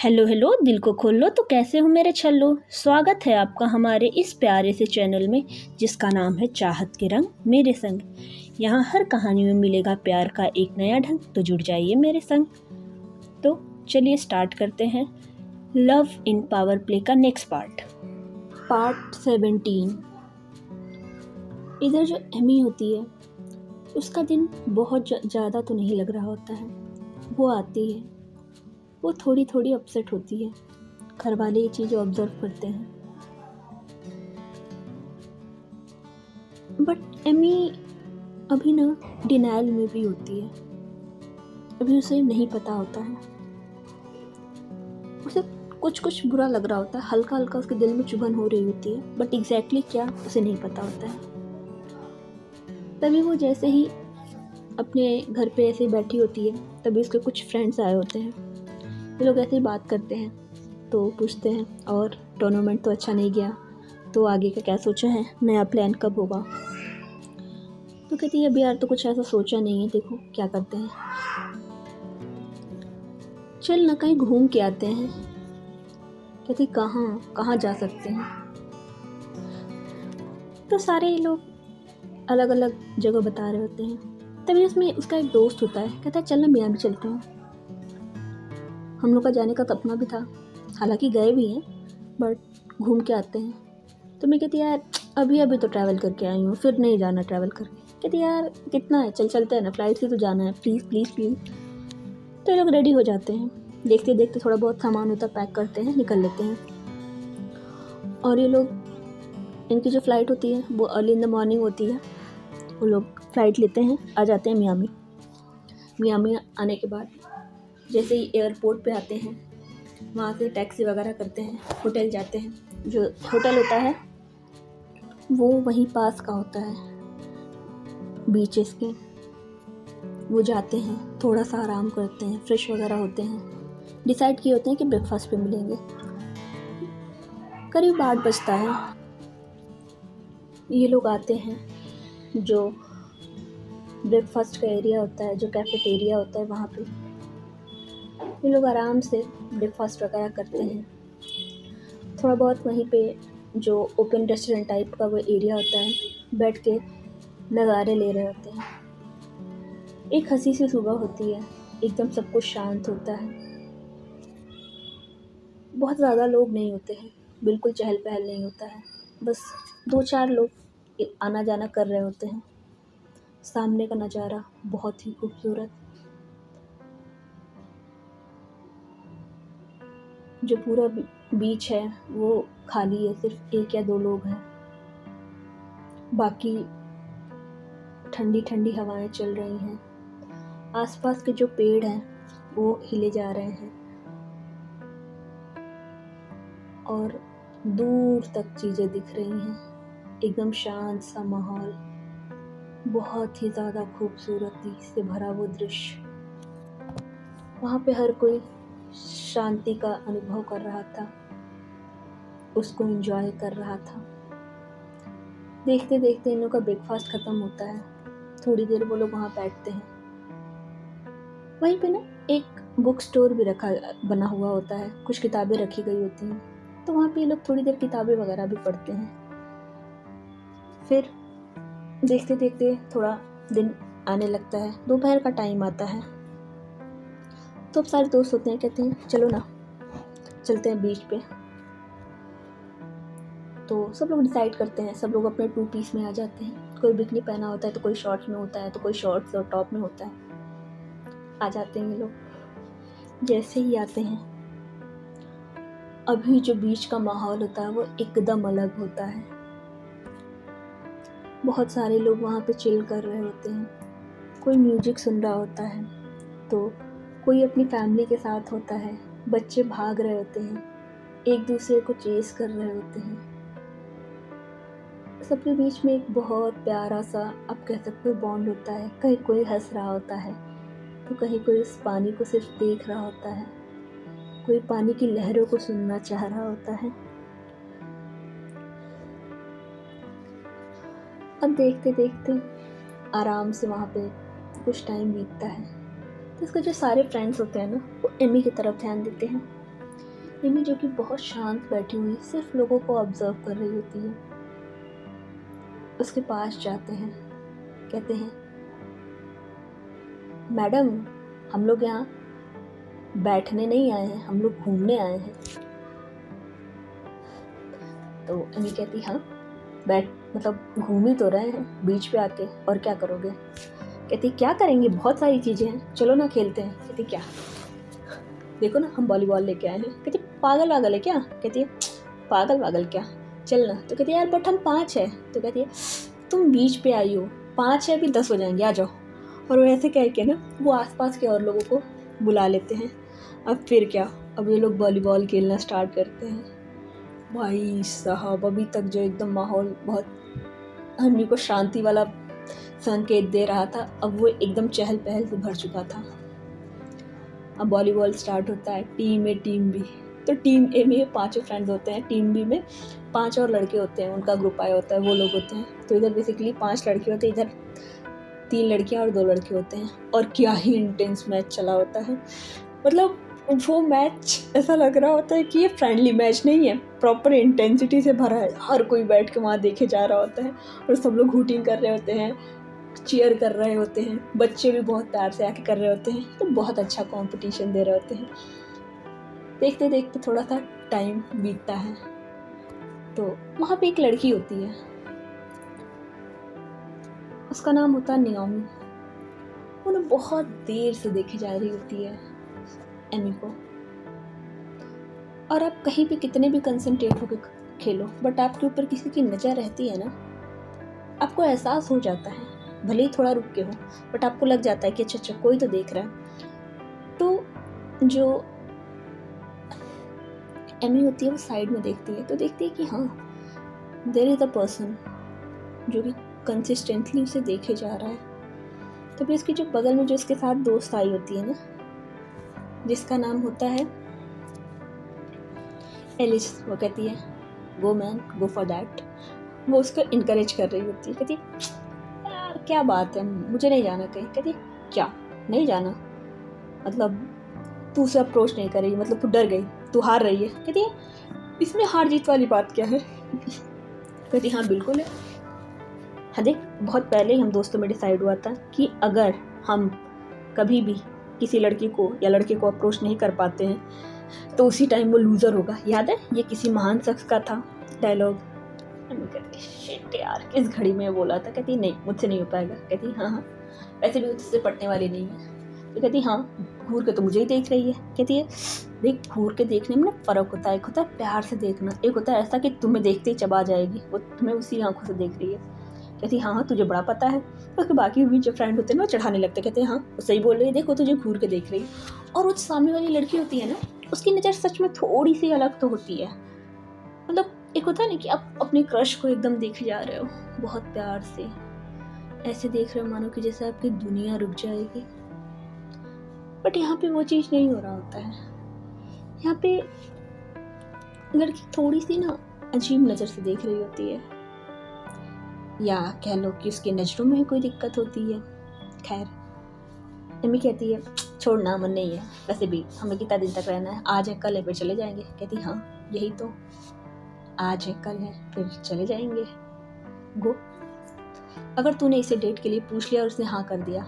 Hello hello, दिल को खोल लो तो कैसे हो मेरे छल्लो। स्वागत है आपका हमारे इस प्यारे से चैनल में जिसका नाम है चाहत के रंग मेरे संग। यहाँ हर कहानी में मिलेगा प्यार का एक नया ढंग, तो जुड़ जाइए मेरे संग। तो चलिए स्टार्ट करते हैं लव इन पावर प्ले का नेक्स्ट पार्ट 17। इधर जो एमी होती है उसका दिन बहुत ज़्यादा तो नहीं लग रहा होता है। वो आती है, वो थोड़ी थोड़ी अपसेट होती है। घर वाले ये चीज़ें ऑब्जर्व करते हैं, बट एमी अभी ना डिनायल में भी होती है। अभी उसे नहीं पता होता है, उसे कुछ कुछ बुरा लग रहा होता है, हल्का हल्का उसके दिल में चुभन हो रही होती है, बट एग्जैक्टली क्या उसे नहीं पता होता है। तभी वो जैसे ही अपने घर पे ऐसे ही बैठी होती है, तभी उसके कुछ फ्रेंड्स आए होते हैं। ये लोग ऐसे ही बात करते हैं, तो पूछते हैं और टूर्नामेंट तो अच्छा नहीं गया, तो आगे का क्या सोचा है, नया प्लान कब होगा। तो कहती है अभी यार तो कुछ ऐसा सोचा नहीं है, देखो क्या करते हैं, चल ना कहीं घूम के आते हैं। कहती कहाँ कहाँ जा सकते हैं। तो सारे लोग अलग अलग जगह बता रहे होते हैं। तभी उसमें उसका एक दोस्त होता है, कहता है चल ना मियाँ भी चलते हैं। हम लोग का जाने का सपना भी था, हालांकि गए भी हैं, बट घूम के आते हैं। तो मैं कहती यार अभी अभी तो ट्रैवल करके आई हूँ, फिर नहीं जाना ट्रैवल करके। कहती यार कितना है, चल चलते हैं ना, फ्लाइट से तो जाना है, प्लीज़ प्लीज़ प्लीज़। तो ये लोग रेडी हो जाते हैं, देखते देखते थोड़ा बहुत सामान होता है पैक करते हैं, निकल लेते हैं। और ये लोग, इनकी जो फ़्लाइट होती है वो अर्ली इन द मॉर्निंग होती है। वो लोग फ़्लाइट लेते हैं, आ जाते हैं मियामी आने के बाद जैसे ही एयरपोर्ट पे आते हैं, वहाँ से टैक्सी वगैरह करते हैं, होटल जाते हैं। जो होटल होता है वो वहीं पास का होता है, बीचेस के। वो जाते हैं, थोड़ा सा आराम करते हैं, फ्रेश वगैरह होते हैं। डिसाइड किए होते हैं कि ब्रेकफास्ट पे मिलेंगे। करीब 8 बजता है। ये लोग आते हैं, जो ब्रेकफास्ट का एरिया होता है, जो कैफेटेरिया होता है, वहाँ पे ये लोग आराम से ब्रेकफास्ट वगैरह करते हैं। थोड़ा बहुत वहीं पे जो ओपन रेस्टोरेंट टाइप का वो एरिया होता है, बैठ के नज़ारे ले रहे होते हैं। एक हंसी सी सुबह होती है, एकदम सब कुछ शांत होता है। बहुत ज़्यादा लोग नहीं होते हैं, बिल्कुल चहल पहल नहीं होता है, बस 2-4 लोग आना जाना कर रहे होते हैं। सामने का नज़ारा बहुत ही खूबसूरत। जो पूरा बीच है वो खाली है, सिर्फ 1 या 2 लोग हैं। बाकी ठंडी ठंडी हवाएं चल रही हैं। आसपास के जो पेड़ हैं वो हिले जा रहे हैं, और दूर तक चीज़ें दिख रही हैं। एकदम शांत सा माहौल, बहुत ही ज़्यादा खूबसूरती से भरा वो दृश्य। वहाँ पे हर कोई शांति का अनुभव कर रहा था, उसको एंजॉय कर रहा था। देखते देखते इन लोगों का ब्रेकफास्ट ख़त्म होता है। थोड़ी देर वो लोग वहाँ बैठते हैं। वहीं पे ना एक बुक स्टोर भी बना हुआ होता है, कुछ किताबें रखी गई होती हैं, तो वहाँ पे ये लोग थोड़ी देर किताबें वगैरह भी पढ़ते हैं। फिर देखते देखते थोड़ा दिन आने लगता है, दोपहर का टाइम आता है। तो अब सारे दोस्त होते हैं, कहते हैं चलो ना चलते हैं बीच पे। तो सब लोग डिसाइड करते हैं, सब लोग अपने 2 पीस में आ जाते हैं। कोई बिकनी पहना होता है, तो कोई शॉर्ट्स में होता है, तो कोई शॉर्ट्स और टॉप में होता है। आ जाते हैं ये लोग। जैसे ही आते हैं, अभी जो बीच का माहौल होता है वो एकदम अलग होता है। बहुत सारे लोग वहाँ पे चिल कर रहे होते हैं, कोई म्यूजिक सुन रहा होता है, तो कोई अपनी फैमिली के साथ होता है। बच्चे भाग रहे होते हैं, एक दूसरे को चेस कर रहे होते हैं। सबके बीच में एक बहुत प्यारा सा, आप कह सकते हो, बॉन्ड होता है। कहीं कोई हंस रहा होता है, तो कहीं कोई उस पानी को सिर्फ देख रहा होता है, कोई पानी की लहरों को सुनना चाह रहा होता है। अब देखते देखते आराम से वहाँ पे कुछ टाइम बीतता है। तो इसके जो सारे फ्रेंड्स होते हैं ना, वो एमी की तरफ ध्यान देते हैं। एमी जो कि बहुत शांत बैठी हुई सिर्फ लोगों को ऑब्जर्व कर रही होती है, उसके पास जाते हैं, कहते हैं, मैडम हम लोग यहाँ बैठने नहीं आए हैं, हम लोग घूमने आए हैं। तो एमी कहती हाँ बैठ मतलब घूम ही तो रहे हैं बीच पे आके, और क्या करोगे। कहती क्या करेंगे, बहुत सारी चीज़ें हैं, चलो ना खेलते हैं। कहती क्या, देखो ना हम वॉलीबॉल लेके आए हैं। कहती पागल वागल है क्या। कहती है पागल वागल क्या, चल ना। तो कहती है यार बट हम 5 है। तो कहती है तुम बीच पे आई हो, 5 है अभी 10 हो जाएंगे, आ जाओ। और वो ऐसे कह के ना वो आसपास के और लोगों को बुला लेते हैं। अब फिर क्या, अब ये लोग वॉलीबॉल खेलना स्टार्ट करते हैं। भाई साहब अभी तक जो एकदम माहौल बहुत हमनी को शांति वाला संकेत दे रहा था, अब वो एकदम चहल पहल से भर चुका था। अब वॉलीबॉल स्टार्ट होता है, टीम ए टीम बी। तो टीम ए में 5 फ्रेंड्स होते हैं, टीम बी में 5 और लड़के होते हैं, उनका ग्रुप आया होता है, वो लोग होते हैं। तो इधर बेसिकली 5 लड़के होते हैं, इधर 3 लड़कियां और 2 लड़के होते हैं। और क्या ही इंटेंस मैच चला होता है, मतलब वो मैच ऐसा लग रहा होता है कि ये फ्रेंडली मैच नहीं है, प्रॉपर इंटेंसिटी से भरा है। हर कोई बैठ के वहाँ देखे जा रहा होता है और सब लोग हूटिंग कर रहे होते हैं, चीयर कर रहे होते हैं, बच्चे भी बहुत प्यार से आके कर रहे होते हैं। तो बहुत अच्छा कंपटीशन दे रहे होते हैं। देखते देखते थोड़ा सा टाइम बीतता है, तो वहाँ पे एक लड़की होती है, उसका नाम होता है नियोमी। वो ना बहुत देर से देखे जा रही होती है एमी को। और आप कहीं भी कितने भी कंसंट्रेट होकर खेलो, बट आपके ऊपर किसी की नज़र रहती है ना, आपको एहसास हो जाता है, भले ही थोड़ा रुक के हो, बट आपको लग जाता है कि अच्छा कोई तो देख रहा है। तो जो एमी होती है वो साइड में देखती है, तो देखती है कि हाँ देयर इज़ अ पर्सन जो कि कंसिस्टेंटली उसे देखे जा रहा है। तो फिर इसके जो बगल में जो इसके साथ दोस्त आई होती है ना, जिसका नाम होता है एलिस, वो कहती है go man go for that. वो उसको इनकरेज कर रही होती है, कहती यार क्या बात है, मुझे नहीं जाना कहीं। कहती क्या नहीं जाना, मतलब तू उसे अप्रोच नहीं कर रही, मतलब तू डर गई, तू हार रही है। कहती है इसमें हार जीत वाली बात क्या है। कहती हाँ बिल्कुल है। हाँ देख, बहुत पहले ही हम दोस्तों में डिसाइड हुआ था कि अगर हम कभी भी किसी लड़की को या लड़के को अप्रोच नहीं कर पाते हैं तो उसी टाइम वो लूज़र होगा। याद है ये किसी महान शख्स का था डायलॉग। कहती शिट यार किस घड़ी में बोला था। कहती नहीं मुझसे नहीं हो पाएगा। कहती हाँ हाँ वैसे भी उससे पटने वाली नहीं है। तो कहती हाँ घूर के तो मुझे ही देख रही है। कहती है देख घूर के देखने में ना फ़र्क होता है, एक होता है प्यार से देखना, एक होता है ऐसा कि तुम्हें देखते ही चबा जाएगी, वो तुम्हें उसी आंखों से देख रही है। कहती हाँ तुझे बड़ा पता है। उसके बाकी भी जो फ्रेंड होते हैं ना वो चढ़ाने लगते, कहते हैं हाँ वो सही बोल रही है, देखो तुझे घूर के देख रही है। और वो सामने वाली लड़की होती है ना, उसकी नज़र सच में थोड़ी सी अलग तो होती है। मतलब एक होता है ना कि आप अपने क्रश को एकदम देखे जा रहे हो बहुत प्यार से, ऐसे देख रहे हो मानो कि जैसे आपकी दुनिया रुक जाएगी। बट यहाँ पे वो चीज़ नहीं हो रहा होता है। यहाँ पे लड़की थोड़ी सी ना अजीब नज़र से देख रही होती है, या कह लो कि उसकी नज़रों में कोई दिक्कत होती है। खैर एमी कहती है छोड़ना मन नहीं है, वैसे भी हमें कितना दिन तक रहना है, आज है कल है फिर चले जाएंगे। कहती हाँ यही तो, आज है कल है फिर चले जाएंगे। गो, अगर तूने इसे डेट के लिए पूछ लिया और उसने हाँ कर दिया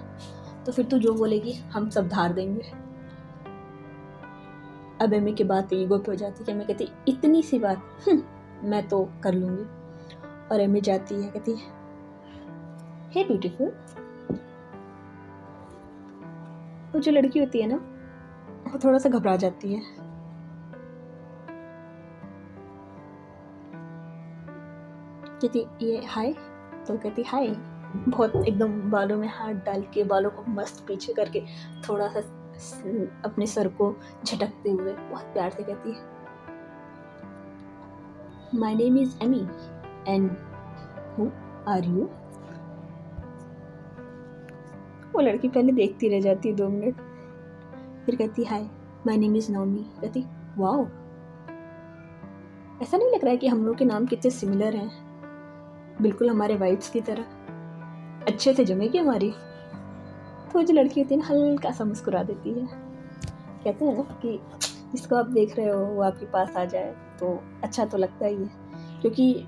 तो फिर तू जो बोलेगी हम सब धार देंगे। अब एमी की बात ईगो पे हो जाती है। एमी कहती इतनी सी बात मैं तो कर लूँगी। और एमी जाती है, कहती हे ब्यूटीफुल। वो जो लड़की होती है ना वो थोड़ा सा घबरा जाती है। कहती ये हाय। तो कहती हाय, बहुत एकदम बालों में हाथ डाल के बालों को मस्त पीछे करके थोड़ा सा अपने सर को झटकते हुए बहुत प्यार से कहती है my name is Amy and who are you. वो लड़की पहले देखती रह जाती है 2 मिनट, फिर कहती hi my name is Nomi. कहती वाओ, ऐसा नहीं लग रहा है कि हम लोग के नाम कितने सिमिलर हैं, बिल्कुल हमारे वाइब्स की तरह, अच्छे से जमेगी हमारी। तो जो लड़की होती है ना हल्का सा मुस्कुरा देती है। कहते हैं ना कि जिसको आप देख रहे हो वो आपके पास आ जाए तो अच्छा तो लगता ही है, क्योंकि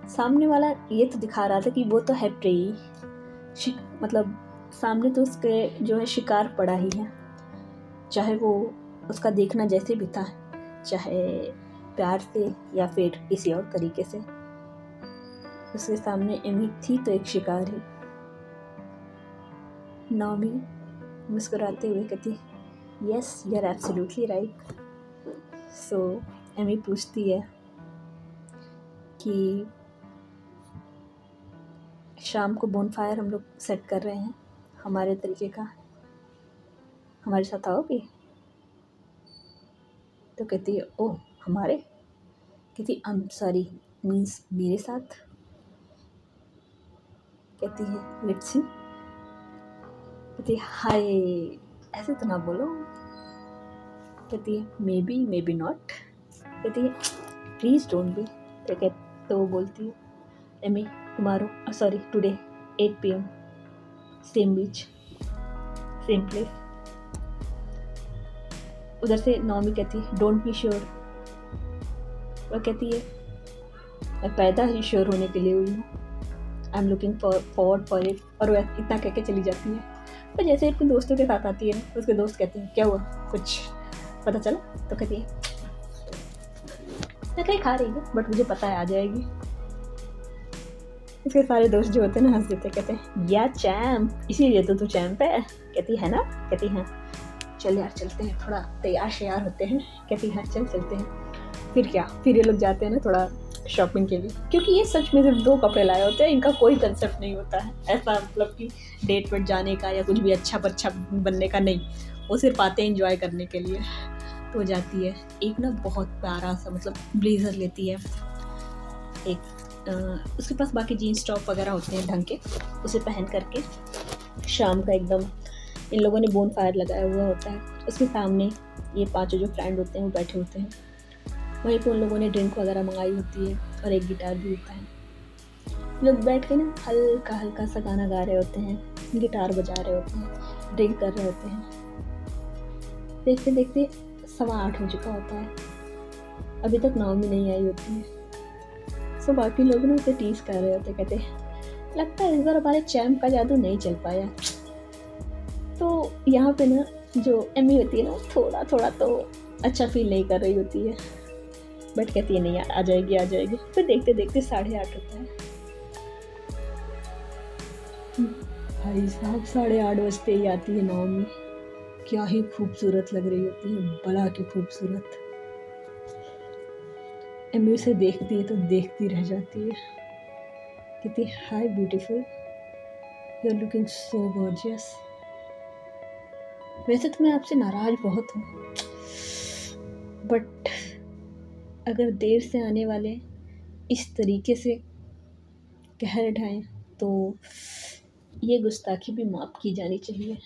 सामने वाला ये तो दिखा रहा था कि वो तो है प्रेई, मतलब सामने तो उसके जो है शिकार पड़ा ही है, चाहे वो उसका देखना जैसे भी था, चाहे प्यार से या फिर किसी और तरीके से, उसके सामने एमी थी तो एक शिकार ही। नॉमी मुस्कुराते हुए कहती, yes you are absolutely right. So Amy पूछती है कि शाम को बोनफायर हम लोग सेट कर रहे हैं हमारे तरीके का, हमारे साथ आओगे? तो कहती है ओह हमारे, कहती आई एम सॉरी मीन्स मेरे साथ। कहती है लेट्स सी। कहती है हाय ऐसे तो ना बोलो। कहती है मे बी नॉट। कहती है प्लीज़ डोंट बी। तो वो बोलती है Amy tomorrow sorry today 8 PM same beach same place. उधर से नॉमी कहती है डोंट बी श्योर। वह कहती है मैं पैदा ही श्योर होने के लिए हुई हूँ, I am looking forward for it. और वह इतना कह के चली जाती है। तो जैसे अपने दोस्तों के साथ आती है ना, उसके दोस्त कहते हैं क्या हुआ, कुछ पता चला? तो कहती है मैं कहीं खा रही हूँ बट मुझे पता है आ जाएगी। उसके सारे दोस्त जो होते हैं ना हंस देते, कहते हैं या चैम्प, इसीलिए तो तू चैम्प है। कहती है ना, कहती हैं चल यार चलते हैं, थोड़ा तैयार श्यार होते हैं। कहती है चल चलते हैं। फिर क्या, फिर ये लोग जाते हैं ना थोड़ा शॉपिंग के लिए, क्योंकि ये सच में सिर्फ 2 कपड़े लाए होते हैं, इनका कोई कंसेप्ट नहीं होता है ऐसा, मतलब कि डेट पर जाने का या कुछ भी अच्छा बनने का नहीं, वो सिर्फ आते हैं एंजॉय करने के लिए। तो जाती है, एक ना बहुत प्यारा सा मतलब ब्लेज़र लेती है, एक उसके पास बाकी जीन्स टॉप वगैरह होते हैं ढंग के, उसे पहन करके शाम का एकदम इन लोगों ने बोन फायर लगाया हुआ होता है, उसके सामने ये 5 जो फ्रेंड होते हैं वो बैठे होते हैं, वहीं पे उन लोगों ने ड्रिंक वगैरह मंगाई होती है और एक गिटार भी होता है। लोग बैठ के ना हल्का हल्का सा गाना गा रहे होते हैं, गिटार बजा रहे होते हैं, ड्रिंक कर रहे होते हैं। देखते देखते 8:15 हो चुका होता है, अभी तक नॉमी नहीं आई होती है। सो बाकी लोग ना उसे टीज कर रहे होते, कहते लगता है इस बार हमारे चैम्प का जादू नहीं चल पाया। तो यहाँ पे ना जो एमी होती है ना थोड़ा थोड़ा तो अच्छा फील नहीं कर रही होती है, बट कहती है नहीं यार आ जाएगी आ जाएगी। फिर देखते देखते 8:30 होता है। भाई साहब 8:30 बजते ही आती है नॉमी। क्या ही खूबसूरत लग रही होती है, बड़ा की खूबसूरत। एमी उसे देखती है तो देखती रह जाती है, कहती hi beautiful, you are looking so gorgeous. वैसे तो मैं आपसे नाराज बहुत हूँ, बट अगर देर से आने वाले इस तरीके से कहर ढाएं तो ये गुस्ताखी भी माफ़ की जानी चाहिए।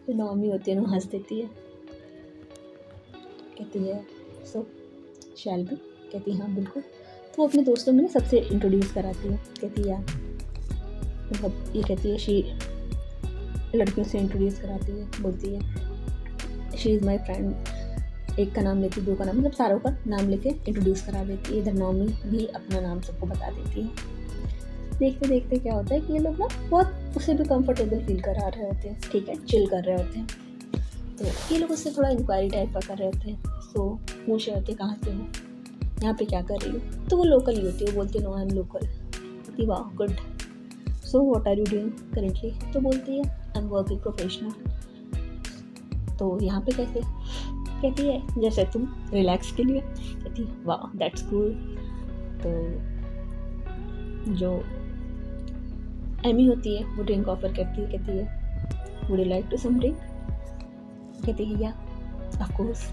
तो नॉमी होती है ना हंस देती है, कहती है सो शैल भी। कहती हाँ बिल्कुल। तो वो अपने दोस्तों में ना सबसे इंट्रोड्यूस कराती है, कहती है मतलब ये कहती है शी लड़कियों से इंट्रोड्यूस कराती है, बोलती है शी इज़ माई फ्रेंड। एक का नाम लेती, 2 का नाम, मतलब सारों का नाम लेके इंट्रोड्यूस करा देती है। इधर नॉमी भी अपना नाम सबको बता देती है। देखते देखते क्या होता है कि ये लोग ना बहुत उसे भी कंफर्टेबल फील करा रहे होते हैं, ठीक है, चिल कर रहे होते हैं। तो ये लोग उससे थोड़ा इंक्वायरी टाइप का कर रहे होते हैं। सो पूछ रहे होते कहाँ से हो, यहाँ पे क्या कर रही हो? तो वो लोकल ही होती है, वो बोलती है नो आई एम लोकल। कहती वाह good, so what are you doing currently? तो बोलती है आई एम वर्किंग प्रोफेशनल। तो यहाँ पे कैसे? कहती है जैसे तुम रिलैक्स के लिए। कहती है वाह दैट्स कूल। तो जो एमी होती है वो ड्रिंक ऑफर करती है, कहती है would you like to some drink? कहती है या ऑफ कोर्स।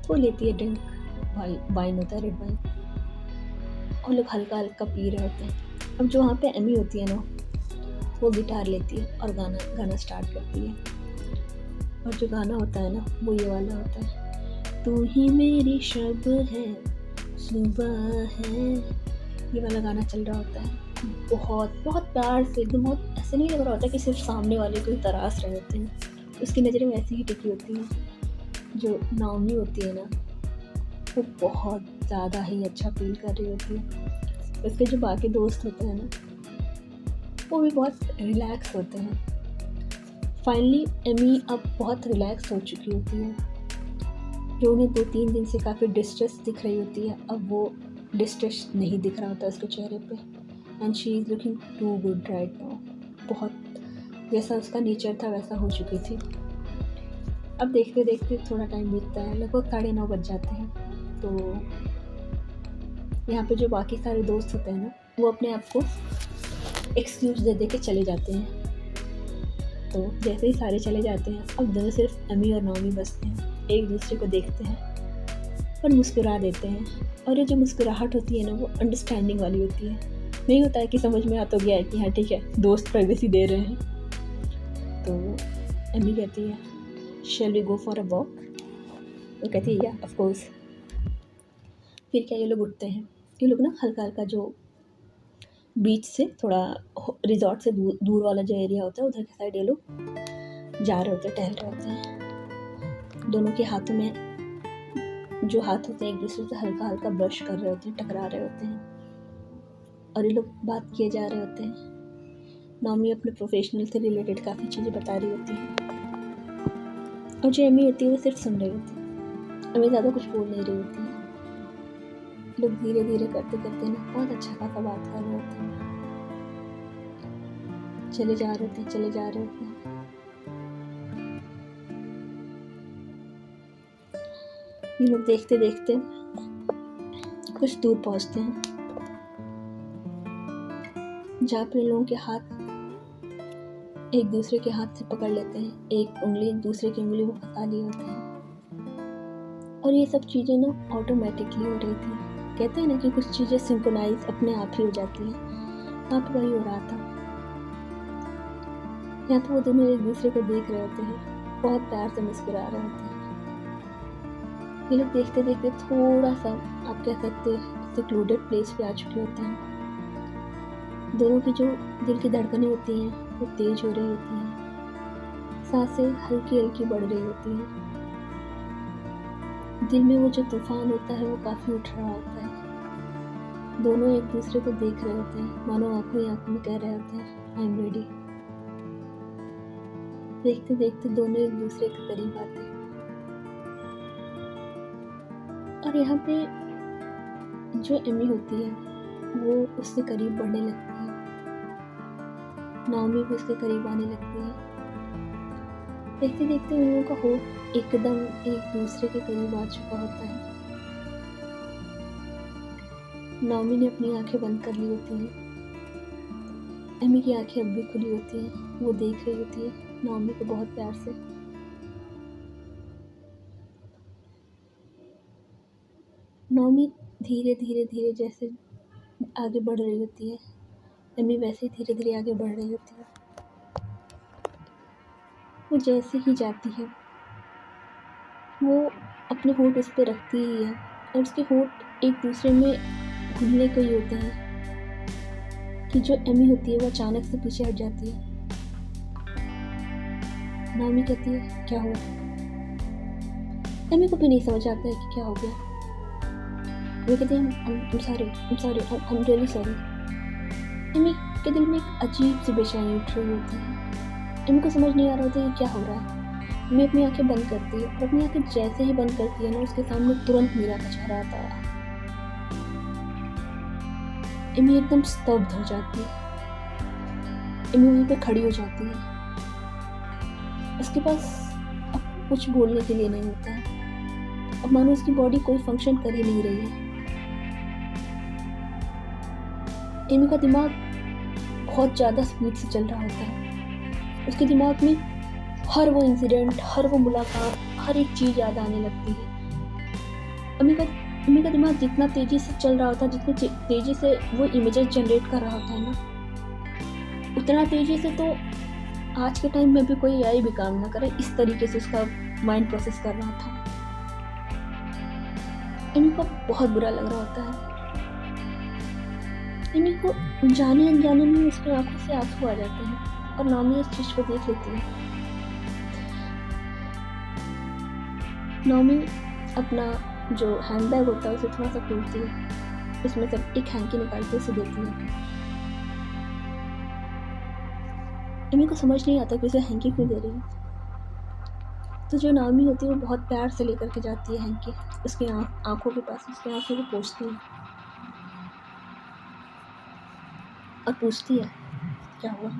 वो लेती है ड्रिंक, वाइन होता है, रेड वाइन, और लोग हल्का हल्का पी रहे होते हैं। अब जो वहाँ पे एमी होती है ना वो गिटार लेती है और गाना स्टार्ट करती है। और जो गाना होता है ना वो ये वाला होता है, तू ही मेरी शब है सुबह है, ये वाला गाना चल रहा होता है। बहुत बहुत प्यार से एकदम, बहुत ऐसे नहीं लग रहा होता कि सिर्फ सामने वाले को ही तराश रहे होते हैं, उसकी नज़रें वैसी ही टिकी होती हैं। जो नाओमी होती है ना, वो बहुत ज़्यादा ही अच्छा फील कर रही होती है। उसके जो बाकी दोस्त होते हैं ना, वो भी बहुत रिलैक्स होते हैं। फाइनली एमी अब बहुत रिलैक्स हो चुकी होती है। जो उन्हें 2-3 दिन से काफ़ी डिस्ट्रेस दिख रही होती है, अब वो डिस्ट्रेस नहीं दिख रहा होता उसके चेहरे पे। And she is looking too good right now. बहुत जैसा उसका नेचर था वैसा हो चुकी थी। अब देखते देखते थोड़ा टाइम बीतता है, लगभग 9:30 बज जाते हैं। तो यहाँ पे जो बाकी सारे दोस्त होते हैं ना, वो अपने आप को एक्सक्यूज़ दे दे के चले जाते हैं। तो जैसे ही सारे चले जाते हैं, अब दोनों सिर्फ एमी और नाओमी बचते हैं। एक दूसरे को देखते हैं और मुस्कुरा देते हैं। और ये जो मुस्कुराहट होती है ना, वो अंडरस्टैंडिंग वाली होती है। नहीं होता है कि समझ में आ तो गया है कि हाँ ठीक है, दोस्त प्राइवेसी दे रहे हैं। तो एमी कहती है, shall we go for a walk? वो कहती है, या ऑफ कोर्स। फिर क्या, ये लोग उठते हैं। ये लोग ना हल्का हल्का जो बीच से थोड़ा रिजॉर्ट से दूर वाला जो एरिया होता है, उधर के साइड ये लोग जा रहे होते हैं, टहल रहे होते हैं। दोनों के हाथों में जो हाथ होते हैं एक दूसरे से हल्का हल्का ब्रश कर रहे होते हैं, टकरा रहे होते हैं। और ये लोग बात किए जा रहे होते हैं। नाओमी अपने प्रोफेशनल से रिलेटेड काफ़ी चीज़ें बता रही होती है, और जो एमी होती है वो सिर्फ सुन रही होती है। एमी ज़्यादा कुछ बोल नहीं रही होती है। लोग धीरे धीरे करते करते ना बहुत अच्छा खासा बात कर रहे होते हैं। चले जा रहे होते हैं, चले जा रहे होते हैं। ये लोग देखते देखते कुछ दूर पहुंचते हैं, जहाँ पे लोगों के हाथ एक दूसरे के हाथ से पकड़ लेते हैं। एक उंगली दूसरे की उंगली में फंसा लिए होते हैं। और ये सब चीज़ें ना ऑटोमेटिकली हो रही थी। कहते हैं ना कि कुछ चीज़ें सिंक्रोनाइज अपने आप ही हो जाती हैं। यहाँ पर वही हो रहा था। यहाँ तो वो दोनों एक दूसरे को देख रहे होते हैं, बहुत प्यार से मुस्कुरा रहे होते हैं। ये लोग देखते देखते थोड़ा सा, आप कह सकते हैं, सिक्लूडेड प्लेस पे आ चुके होते हैं। दोनों की जो दिल की धड़कनें होती हैं वो तेज हो रही होती हैं, सांसें हल्की हल्की बढ़ रही होती हैं। दिल में वो जो तूफान होता है वो काफ़ी उठ रहा होता है। दोनों एक दूसरे को देख रहे होते हैं, मानो आंखों ही आंखों में कह रहे होते हैं, आई एम रेडी। देखते देखते दोनों एक दूसरे के करीब आते हैं। और यहाँ पे जो एमी होती है वो उससे करीब बढ़ने लगती है। नाओमी भी उसके करीब आने लगती है। देखते देखते उन लोगों का होठ एकदम एक दूसरे के करीब आ चुका होता है। नाओमी ने अपनी आंखें बंद कर ली होती हैं। एमी की आंखें अब भी खुली होती हैं। वो देख रही होती है नाओमी को बहुत प्यार से। नाओमी धीरे धीरे धीरे जैसे आगे बढ़ रही होती है, एमी वैसे ही धीरे धीरे आगे बढ़ रही होती है। वो जैसे ही जाती है, वो अपने होठ उस पर रखती ही है, और उसके होठ एक दूसरे में घुलने को ही होते हैं कि जो एमी होती है वो अचानक से पीछे हट जाती है। नाओमी कहती है, क्या हुआ? एमी को भी नहीं समझ आता है कि क्या हो गया। वो कहती है, I'm sorry, I'm really sorry। Amy के दिल में एक अजीब सी बेचैनी उठ रही होती है। एमी को समझ नहीं आ रहा होता है कि क्या हो रहा है। एमी अपनी आंखें बंद करती है, और अपनी आंखें जैसे ही बंद करती है ना, उसके सामने तुरंत मीरा का चेहरा आता है। एमी एकदम स्तब्ध हो जाती है। एमी वहीं पे खड़ी हो जाती है। उसके पास अब कुछ बोलने के लिए नहीं होता है। अब मानो उसकी बॉडी कोई फंक्शन कर ही नहीं रही है। एमी का दिमाग बहुत ज़्यादा स्पीड से चल रहा होता है। उसके दिमाग में हर वो इंसिडेंट, हर वो मुलाकात, हर एक चीज़ याद आने लगती है। एमी का दिमाग जितना तेज़ी से चल रहा होता है, जितनी तेज़ी से वो इमेजेस जनरेट कर रहा होता है ना, उतना तेज़ी से तो आज के टाइम में भी कोई AI भी काम ना करे, इस तरीके से उसका माइंड प्रोसेस कर रहा था। एमी को बहुत बुरा लग रहा होता है। एमी को जाने अनजाने में उसकी आंखों से आंसू आ जाते हैं, और नाओमी इस चीज़ को देख लेती है। नौमी अपना जो हैंडबैग होता है उसे थोड़ा सा खोलती है, उसमें से एक हैंकी निकाल के उसे देती है। एमी को समझ नहीं आता कि उसे हैंकी क्यों दे रही है। तो जो नाओमी होती है वो बहुत प्यार से लेकर के जाती है हैंकी, उसकी आँखों के पास उसकी आँखों को पोंछती है और पूछती है, क्या हुआ,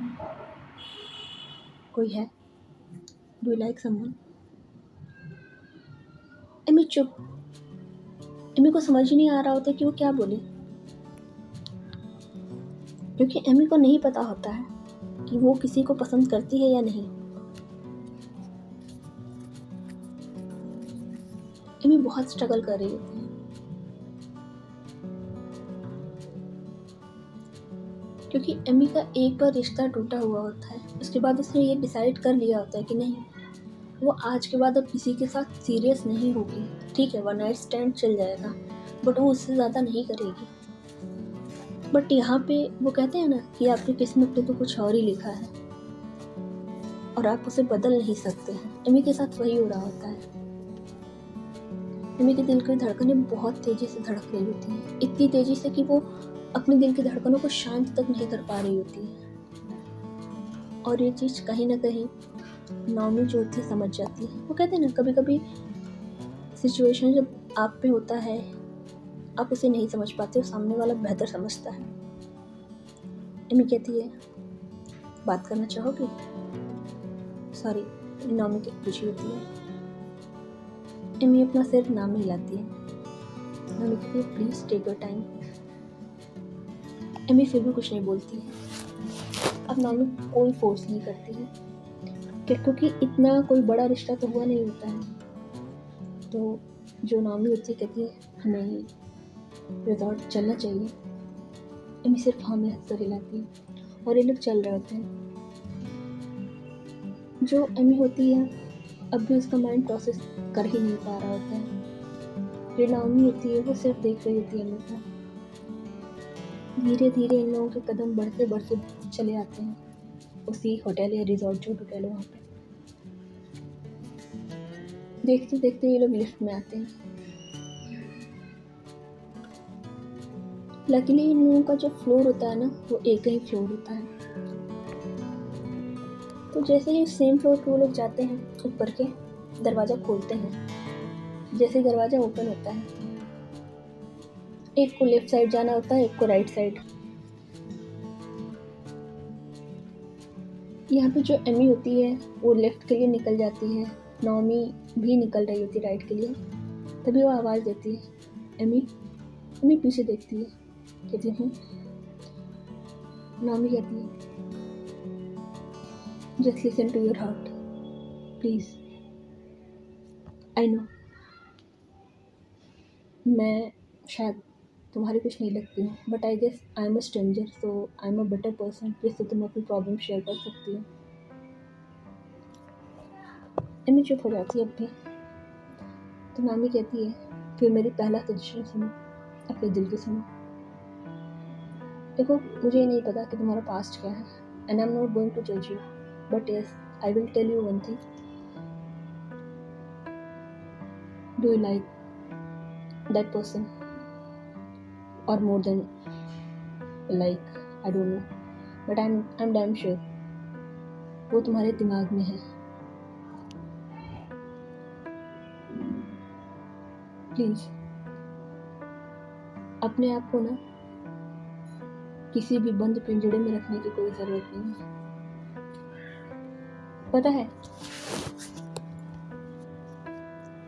कोई है, do you like someone? Amy चुप। एमी को समझ ही नहीं आ रहा होता कि वो क्या बोले, क्योंकि एमी को नहीं पता होता है कि वो किसी को पसंद करती है या नहीं। एमी बहुत स्ट्रगल कर रही होती है, क्योंकि एमी का एक बार रिश्ता टूटा हुआ होता है, उसके बाद उसने ये डिसाइड कर लिया होता है कि नहीं, वो आज के बाद अब किसी के साथ सीरियस नहीं होगी। ठीक है, वन नाइट स्टैंड चल जाएगा, बट वो उससे ज़्यादा नहीं करेगी। बट यहाँ पे वो कहते हैं ना कि आपकी किस्मत पे तो कुछ और ही लिखा है और आप उसे बदल नहीं सकते हैं। एमी के साथ वही हो रहा होता है। एमी के दिल की धड़कनें बहुत तेज़ी से धड़क रही होती हैं, इतनी तेज़ी से कि वो अपने दिल की धड़कनों को शांत तक नहीं कर पा रही होती है। और ये चीज़ कहीं ना कहीं नौमी जो होती है समझ जाती है। वो कहते हैं ना, कभी कभी सिचुएशन जब आप पे होता है आप उसे नहीं समझ पाते, सामने वाला बेहतर समझता है। एमी कहती है, बात करना चाहोगे? सॉरी, नौमी की पूछी होती है। एमी अपना सिर नाम में हिलाती है। नौमी कहती है, please take your time. Amy फिर भी कुछ नहीं बोलती है। अब नौमी कोई फोर्स नहीं करती है, क्योंकि इतना कोई बड़ा रिश्ता तो हुआ नहीं होता है। तो जो नौमी होती है कहती है, हमें रिजॉर्ट चलना चाहिए। एमी सिर्फ हाँ में हंस कर हिलाती है और ये लोग चल रहे होते हैं। जो एमी होती है अब भी उसका माइंड प्रोसेस कर ही नहीं पा रहा होता है। जो नौमी होती है वो सिर्फ देख रही होती है एमी को। धीरे धीरे इन लोगों के कदम बढ़ते बढ़ते चले आते हैं उसी होटल या रिजॉर्ट जो होटल है वहाँ पे। देखते देखते ये लोग लिफ्ट में आते हैं। लकीली इन लोगों का जो फ्लोर होता है ना वो एक ही फ्लोर होता है। तो जैसे ही सेम फ्लोर पे वो लोग जाते हैं, ऊपर के दरवाज़ा खोलते हैं। जैसे दरवाज़ा ओपन होता है, एक को लेफ्ट साइड जाना होता है, एक को राइट साइड। यहाँ पे जो एमी होती है वो लेफ्ट के लिए निकल जाती है, नौमी भी निकल रही होती है राइट के लिए। तभी वो आवाज़ देती है, एमी। एमी पीछे देखती है, कहती हूँ। नौमी कहती है, just listen to your heart please. I know मैं शायद तुम्हारी कुछ नहीं लगती हूँ, but I guess I am a stranger, so I am a better person जिससे तुम अपनी प्रॉब्लम शेयर कर सकती हो। एमी चुप हो जाती है अब भी। तो नामी कहती है, फिर मेरी पहला सजेशन सुनो, अपने दिल की सुनो। देखो, मुझे नहीं पता कि तुम्हारा पास्ट क्या है, and I am not going to जज you, but yes I will tell you one thing. Do you like that person or more than like I don't know, but I'm damn sure वो तुम्हारे दिमाग में है। Please अपने आप को ना किसी भी बंद पिंजड़े में रखने की कोई ज़रूरत नहीं है। पता है,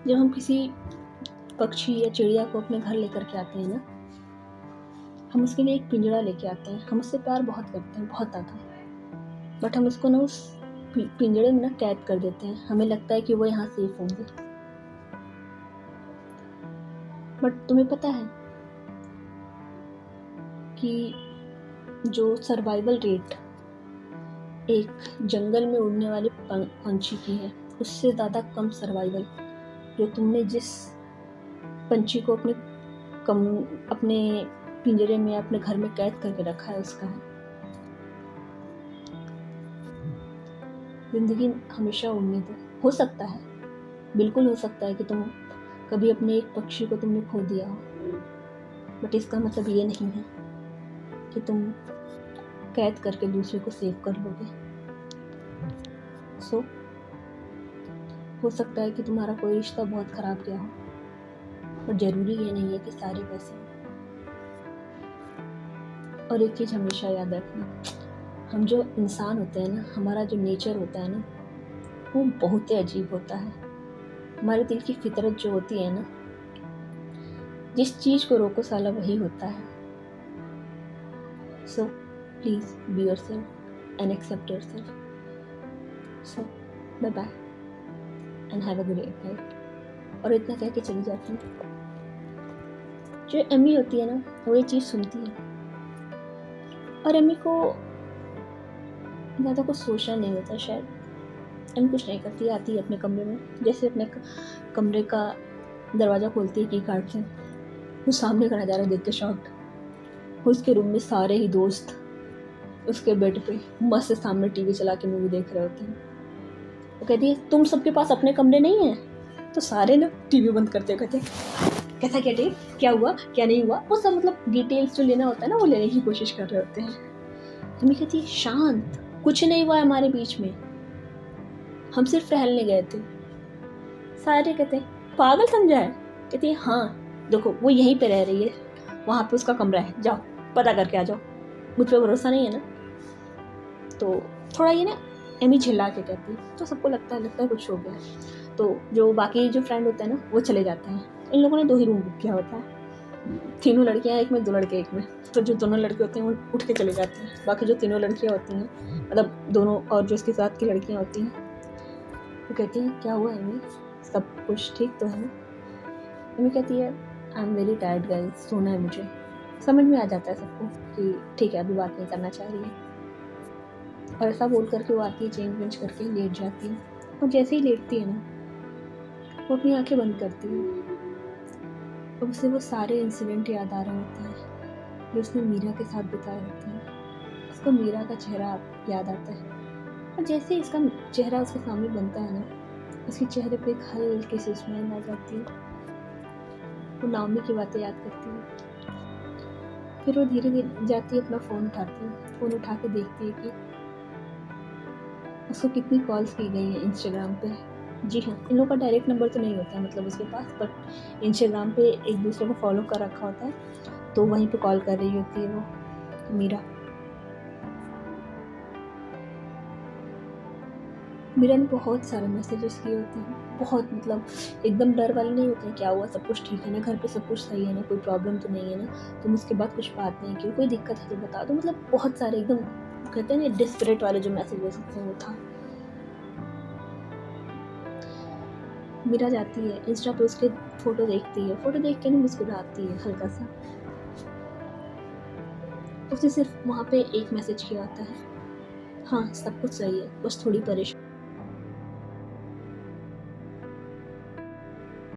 जब हम किसी पक्षी या चिड़िया को अपने घर लेकर के आते हैं ना, हम उसके लिए एक पिंजड़ा लेके आते हैं। हम उससे प्यार बहुत करते हैं, बहुत ज़्यादा, बट हम उसको ना उस पिंजड़े में ना कैद कर देते हैं। हमें लगता है कि वो यहाँ सेफ होंगे, बट तुम्हें पता है कि जो सर्वाइवल रेट एक जंगल में उड़ने वाले पंछी की है, उससे ज़्यादा कम सर्वाइवल जो तुमने जिस पंछी को अपने पिंजरे में अपने घर में कैद करके रखा है उसका है। जिंदगी हमेशा उड़ने दो, हो सकता है बिल्कुल हो सकता है कि तुम कभी अपने एक पक्षी को तुमने खो दिया हो, बट इसका मतलब ये नहीं है कि तुम कैद करके दूसरे को सेव कर लोगे। सो हो सकता है कि तुम्हारा कोई रिश्ता बहुत ख़राब गया हो, और ज़रूरी ये नहीं है कि सारे वैसे हों। और एक चीज़ हमेशा याद रखना, हम जो इंसान होते हैं ना, हमारा जो नेचर होता है ना, वो बहुत ही अजीब होता है। हमारे दिल की फितरत जो होती है ना, जिस चीज़ को रोको साला वही होता है। So please be yourself and accept yourself. So bye bye and have a great night. और इतना कह के चली जाती हूँ, जो एमी होती है ना, वो ये चीज़ सुनती है, और एमी को ज़्यादा कुछ सोचना नहीं होता शायद। एमी कुछ नहीं करती, आती है अपने कमरे में, जैसे अपने कमरे का दरवाज़ा खोलती है की कार्ड से, वो सामने का नज़ारा देख के शॉक्ड। उसके रूम में सारे ही दोस्त उसके बेड पे मस्त सामने टीवी चला के मूवी देख रहे होते हैं। वो कहती है तुम सबके पास अपने कमरे नहीं हैं? तो सारे ना टीवी बंद करते हैं, कहते हैं कैसा क्या टेप, क्या हुआ क्या नहीं हुआ, वो सब मतलब डिटेल्स जो लेना होता है ना, वो लेने की कोशिश कर रहे होते हैं। मम्मी कहती है शांत, कुछ नहीं हुआ हमारे बीच में, हम सिर्फ टहलने गए थे। सारे कहते हैं पागल समझा है? कहती है हाँ देखो वो यहीं पे रह रही है, वहाँ पे उसका कमरा है, जाओ पता करके आ जाओ। मुझ पर भरोसा नहीं है ना? तो थोड़ा ये ना एमी झिल्ला के कहती है, तो सबको लगता है कुछ हो गया। तो जो बाकी जो फ्रेंड होते हैं ना, वो चले जाते हैं। इन लोगों ने 2 ही रूम बुक किया होता है, 3 लड़कियाँ एक में, 2 लड़के एक में। तो जो दोनों लड़के होते हैं वो उठ के चले जाते हैं, बाकी जो 3 लड़कियाँ होती हैं, मतलब दोनों और जो उसके साथ की लड़कियाँ होती हैं, वो कहती हैं क्या हुआ एमी, सब कुछ ठीक तो है ना? एमी कहती है I am very tired guys, सोना है मुझे। समझ में आ जाता है सबको कि ठीक है अभी बात नहीं करना चाह रही है, और ऐसा बोल करके वो आती है, चेंज वेंज करके लेट जाती है। और जैसे ही लेटती है ना, वो अपनी आंखें बंद करती है, और उसे वो सारे इंसिडेंट याद आ रहे होते हैं जो उसने मीरा के साथ बिताए होते हैं। उसको मीरा का चेहरा याद आता है, और जैसे ही इसका चेहरा उसके सामने बनता है ना, उसके चेहरे पे एक हल्की सी स्माइल आ जाती है। वो नामी की बातें याद करती है। फिर वो धीरे धीरे जाती है, अपना फ़ोन उठाती है, फ़ोन उठा के देखती है कि उसको कितनी कॉल्स की गई हैं इंस्टाग्राम पे। जी हाँ, इन लोगों का डायरेक्ट नंबर तो नहीं होता है मतलब उसके पास, बट इंस्टाग्राम पे एक दूसरे को फॉलो कर रखा होता है, तो वहीं पे कॉल कर रही होती है वो मीरा। मीरा ने बहुत सारे मैसेजेस किए होते हैं, बहुत मतलब एकदम डर वाले नहीं होते हैं, क्या हुआ, सब कुछ ठीक है ना, घर पे सब कुछ सही है ना, कोई प्रॉब्लम तो नहीं है ना, तुम उसके बाद कुछ बात नहीं की, कोई दिक्कत है तो बता दो, मतलब बहुत सारे एकदम कहते हैं ना डिस्परेट वाले जो मैसेजेस होते हैं वो था। मीरा जाती है इंस्टा पे, उसके फ़ोटो देखती है, फ़ोटो देख के ना मुस्कुराती है हल्का सा। उसने सिर्फ वहाँ पे एक मैसेज किया होता है, हाँ सब कुछ सही है, बस थोड़ी परेशान।